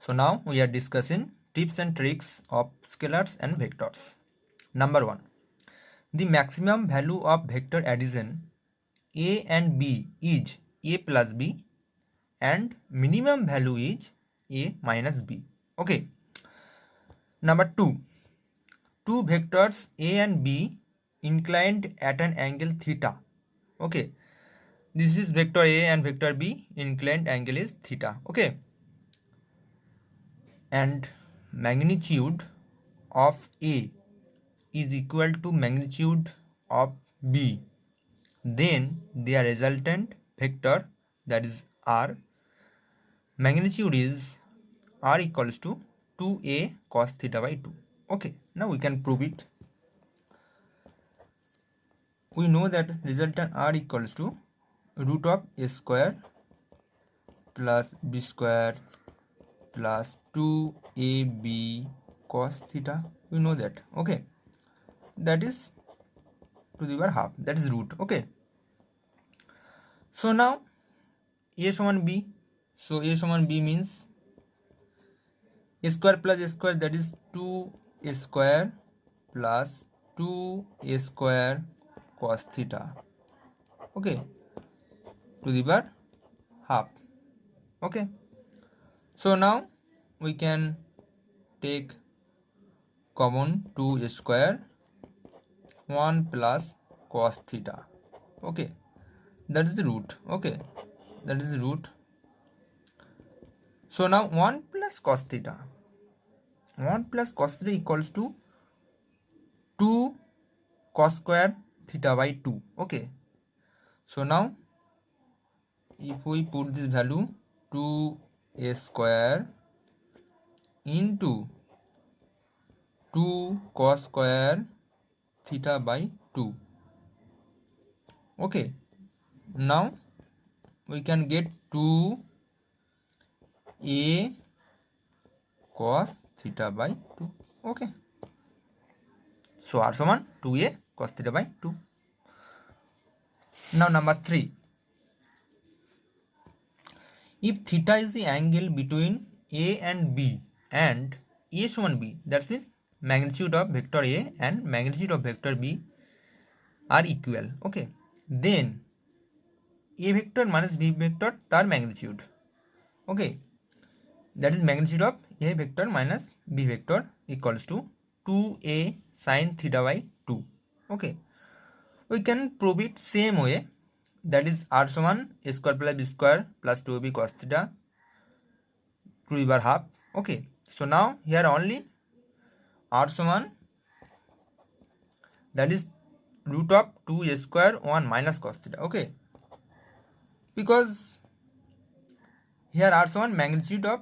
So now we are discussing tips and tricks of scalars and vectors. Number 1. The maximum value of vector addition a and b is a plus b and minimum value is a minus b. Okay. Number 2. Two vectors a and b inclined at an angle theta. Okay. This is vector a and vector b, inclined angle is theta. Okay. And magnitude of A is equal to magnitude of B, then their resultant vector, that is R, magnitude is R equals to 2A cos theta by 2. Okay, now we can prove it. We know that resultant R equals to root of A square plus B square plus 2AB cos theta. We know that. Okay, that is to the power half, that is root. Okay, so now A suman B, so A suman B means A square plus A square, that is 2A square plus 2A square cos theta. Okay, to the power half. Okay, so now we can take common 2A square 1 plus cos theta. Okay, that is the root. Okay, that is the root. So now 1 plus cos theta, 1 plus cos theta equals to 2 cos square theta by 2. Okay, so now if we put this value 2A square into 2 cos square theta by 2. Okay, now we can get 2A cos theta by 2. Okay, so R suman 2A cos theta by 2. Now number 3. If theta is the angle between A and B and A suman B, that means magnitude of vector A and magnitude of vector B are equal. Okay, then A vector minus B vector tar magnitude. Okay, that is magnitude of A vector minus B vector equals to 2A sin theta by 2. Okay, we can prove it same way, that is R suman A square plus B square plus 2B cos theta to the power half. Okay, so now here only R suman, that is root of 2A square 1 minus cos theta. Okay, because here R suman magnitude of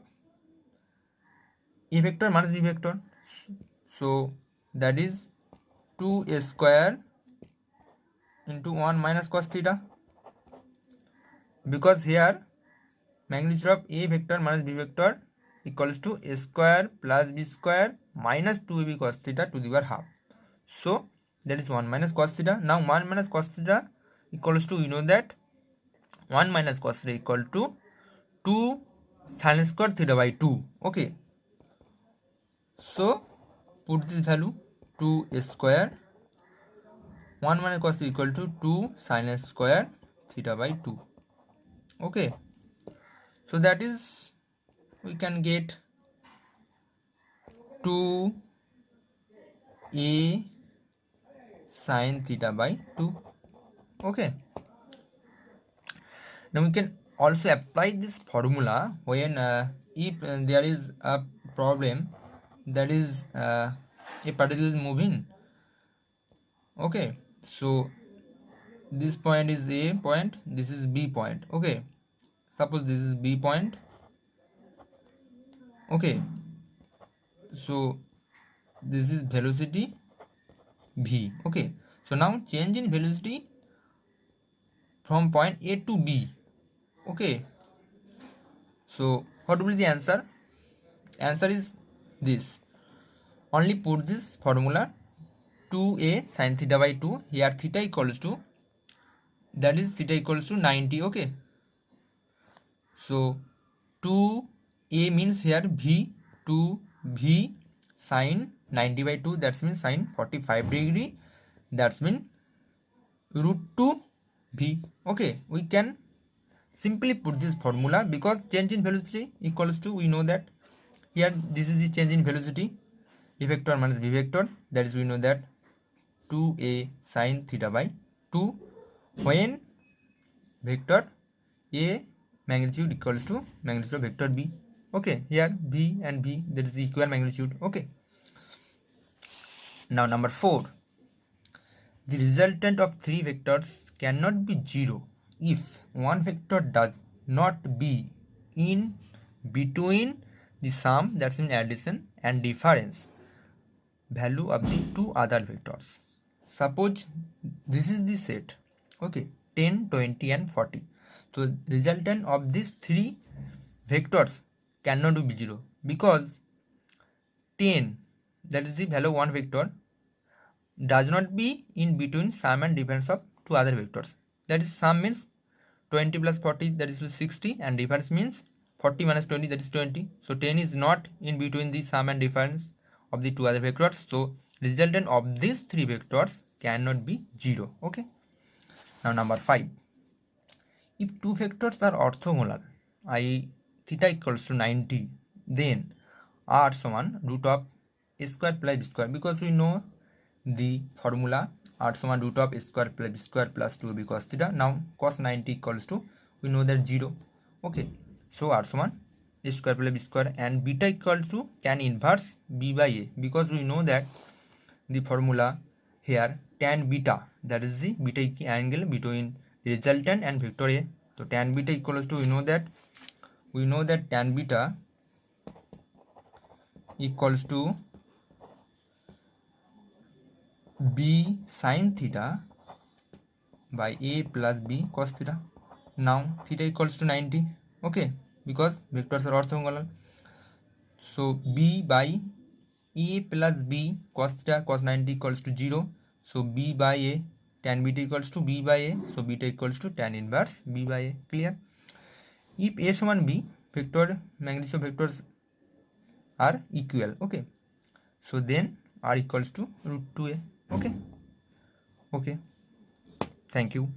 A vector minus B vector, so that is 2A square into 1 minus cos theta, because here magnitude of A vector minus B vector equals to A square plus B square minus 2AB cos theta to the power half. So that is 1 minus cos theta. Now 1 minus cos theta equals to, you know that 1 minus cos theta equal to 2 sin square theta by 2. Okay, so put this value 2A square 1 minus cos theta equal to 2 sin square theta by 2. Okay, so that is we can get 2A sin theta by 2. Okay, now we can also apply this formula when if there is a problem, that is a particle is moving. Okay, so this point is A point, this is B point. Okay, suppose this is B point. Okay, so this is velocity V. Okay, so now change in velocity from point A to B. Okay, so what will be the answer? Answer is this. Only put this formula 2A sin theta by 2. Here theta equals to, that is theta equals to 90. Okay, so 2 A means here V to V sine 90 by 2, that means sine 45 degree, that means root 2 V. Okay, we can simply put this formula because change in velocity equals to, we know that here this is the change in velocity, A vector minus B vector, that is we know that 2A sine theta by 2 when vector A magnitude equals to magnitude of vector B. Okay, here V and V, that is the equal magnitude. Okay, now number 4, the resultant of three vectors cannot be 0 if one vector does not be in between the sum, that's in addition, and difference value of the two other vectors. Suppose this is the set, okay, 10, 20 and 40. So resultant of these three vectors cannot be 0 because 10, that is the value of one vector, does not be in between sum and difference of two other vectors. That is, sum means 20 plus 40, that is 60, and difference means 40 minus 20, that is 20. So 10 is not in between the sum and difference of the two other vectors. So resultant of these three vectors cannot be 0. Okay. Now number 5. If two vectors are orthogonal, i.e. theta equals to 90, then r suman root of a square plus b square, because we know the formula r suman root of a square plus b square plus 2b cos theta. Now cos 90 equals to, we know that 0. Okay, so r suman a square plus b square, and beta equals to tan inverse b by a, because we know that the formula here tan beta, that is the beta angle between the resultant and vector a. So tan beta equals to, we know that tan beta equals to b sin theta by a plus b cos theta. Now theta equals to 90. Okay, because vectors are orthogonal. So b by a plus b cos theta cos 90 equals to 0. So b by a tan beta equals to b by a. So beta equals to tan inverse b by a. Clear? If a suman b, vector magnitude of vectors are equal. Okay, so then r equals to root 2a. Okay, thank you.